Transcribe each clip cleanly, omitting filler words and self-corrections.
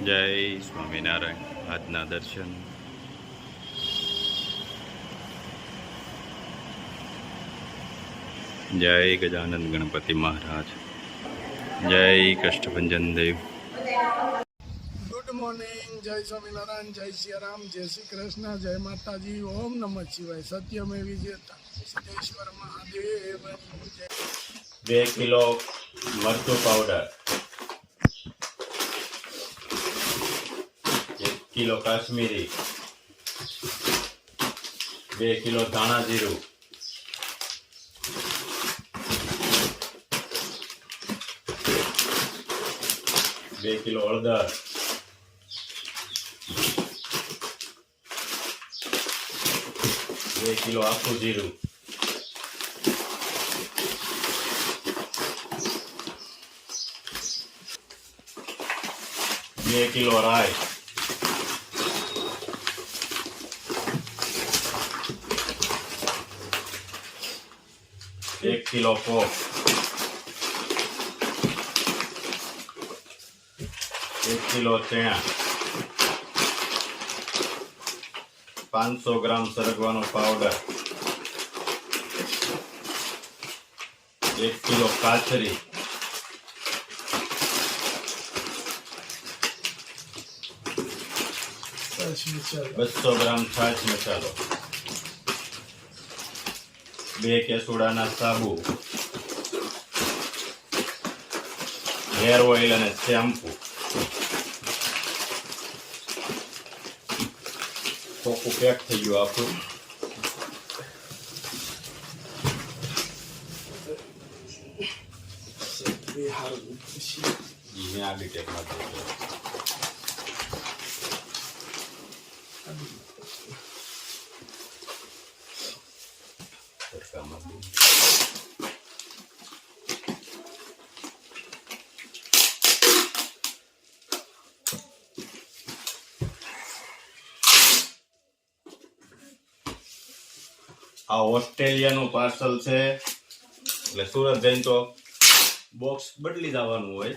જય સ્વામિનારાયણ. આજના દર્શન. જય ગજાનંદ ગણપતિ મહારાજ. જય કષ્ટભંજન દેવ. Good morning. જય સ્વામિનારાયણ, જય સિયારામ, જય શ્રી કૃષ્ણ, જય માતાજી, ઓમ નમઃ શિવાય. સત્યમેવ જયતે. સિદ્ધેશ્વર મહાદેવ. 2 કિલો મરચું પાવડર, 1 કિલો કાશ્મીરી, 2 કિલો ધાણા જીરું, 2 કિલો હળદર, 2 કિલો આખું જીરું, 2 કિલો રાઈ, 1 કિલો પોપ, 1 કિલો ચણા, 500 ગ્રામ સરગવાનો પાવડર, 1 કિલો કાચરી, 200 ગ્રામ છાશ મસાલો, 2 કેસુડાના સાબુ, હેર ઓઇલ અને શેમ્પુ. કોકું પેક થઈ ગયું આપણું. આગળ ટેકમાં આ ઓસ્ટ્રેલિયાનું પાર્સલ છે, એટલે સુરત જઈને તો બોક્સ બદલી જવાનું હોય,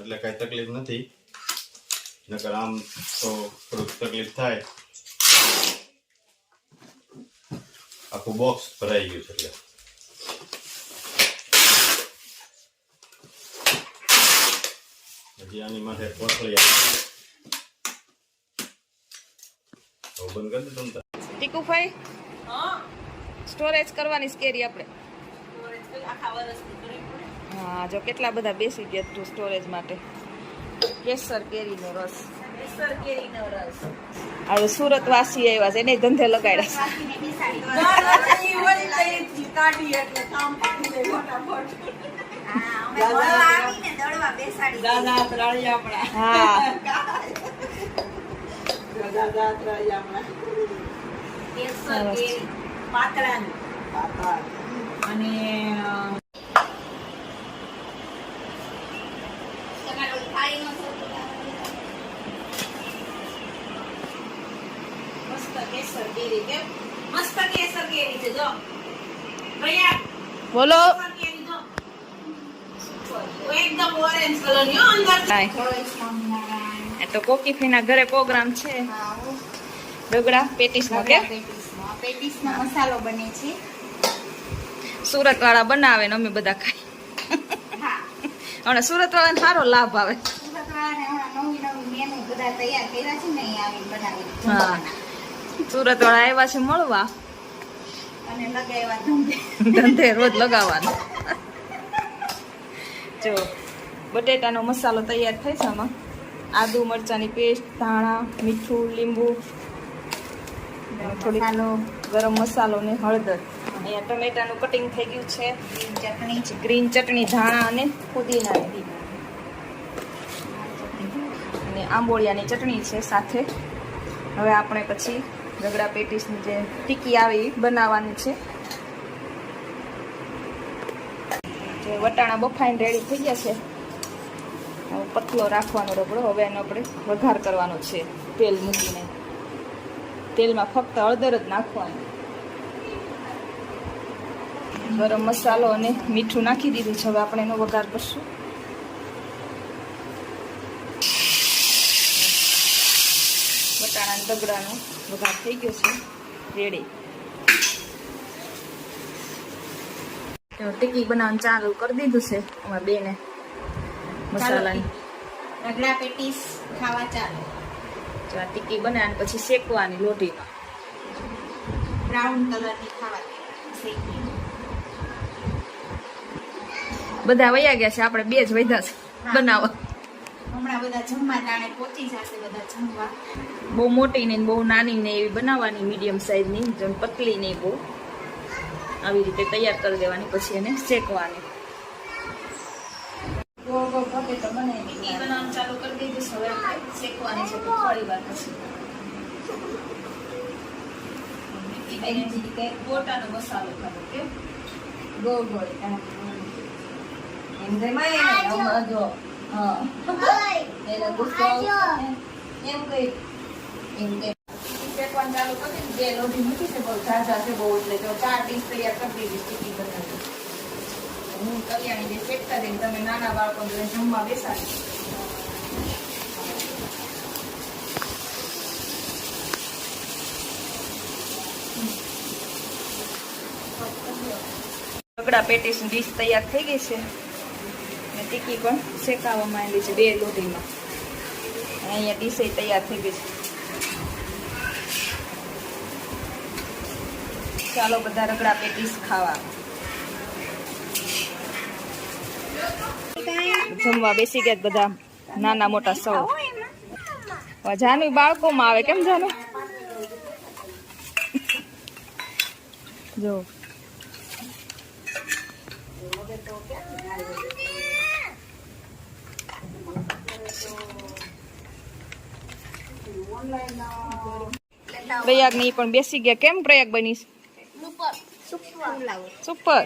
એટલે કઈ તકલીફ નથી. નકર આમ તો થોડુંક તકલીફ થાય. આખું બોક્સ ભરાઈ ગયું છે. એટલે હજી આની માથે કોથળી બંધ કરી દે તમતા. ટીકુભાઈ, સ્ટોરેજ કરવાની કેરી આપણે. હા, જો કેટલા બધા બેસી ગયા તું સ્ટોરેજ માટે. કેસર કેરીનો રસ. હવે સુરત વાસી આવ્યા છે, એને ધંધે લગાડ્યા બોલો. તો કોકી ફીના ઘરે પ્રોગ્રામ છે. ડગડા પેટીસ નો કે પેટીસ નો મસાલો બને છે. સુરત વાળા બનાવે ને અમે બધા ખાઈ. અને સુરત વાળાને સારો લાભ આવે. સુરત વાળાને નવી મેનુ બધા તૈયાર કર્યા છે ને, આવી બનાવી. હા, સુરત વાળા આવ્યા છે મળવા અને લગાવ્યા ધંધે રોજ લગાવવાનો. જો બટેટાનો મસાલો તૈયાર થાય છે. આમાં આદુ મરચાની પેસ્ટ, ધાણા, મીઠું, લીંબુ, થોડી ગરમ મસાલો ને હળદર. અહીંયા ટમેટાનું કટિંગ થઈ ગયું છે. ગ્રીન ચટણી, ધાણા અને ફુદીનાની અને આંબોળિયાની ચટણી છે સાથે. હવે આપણે પછી રગડા પેટીસની જે ટીકી આવે એ બનાવવાની છે. જે વટાણા બફાઈને રેડી થઈ ગયા છે. હવે પતલો રાખવાનો રગડો. હવે એનો આપણે વઘાર કરવાનો છે. તેલ મૂકીને તેલમાં ફક્ત હળદર જ નાખવાનું. ગરમ મસાલો અને મીઠું નાખી દીધું છે. હવે આપણે એનો વઘાર કરશું. વટાણા તગડાનો વઘાર થઈ ગયો છે રેડી. તો ટીકી બનાવવાનું ચાલુ કરી દીધું છે અમારા બેને મસાલાની. રગડા પેટીસ ખાવા ચાલે. તો આ ટીકી બનાવીને પછી શેકવાની લોટીમાં. બ્રાઉન કલરની ખાવા શેકી. બધા વયા ગયા છે, આપણે બે જ વધ્યા છે બનાવવા. હમણાં બધા જમવા ટાણે પહોંચી જશે બધા જમવા. બહુ મોટી ને બહુ નાની ને એવી બનાવવાની, મીડિયમ સાઈઝની, જેમ પતલી નહીં બહુ. આવી રીતે તૈયાર કરી દેવાની, પછી એને શેકવાની. ગોળ ગોળ પોટેટો બનાવી બનાવવાનું ચાલુ કરી દીધું છે. હવે આપણે શેકવાની છે થોડી વાર પછી. ગોટાનો મસાલો ખાધો કે ગોળ ગોળ એમ જો એનો ગુસ્સો એમ કઈ એમ કે શેકવાનું ચાલુ કરી દીધું. બે લોટી મૂકી છે, બહુ ઝાઝા છે બહુ, એટલે જો 4 ડીશ તૈયાર કરી દીધી ટીકી બનાવી. હું કલ્યાણી જે શેકતા દઈને તમે નાના બાળકો જોડે જમવા બેસાડી. રગડા પેટીસની ડીશ તૈયાર થઈ ગઈ છે અને ટીકી પણ શેકાવામાં આવેલી છે 2 લોટીમાં. અને અહીંયા ડીશ તૈયાર થઈ ગઈ છે. ચાલો બધા રગડા પેટીસ ખાવા. જમવા બેસી ગયા બધા નાના મોટા સૌ. જાનુ બાળકોમાં આવે કેમ જાનુ? જો પ્રયાગ ની પણ બેસી ગયા. કેમ પ્રયાગ બનીશ? સુપર.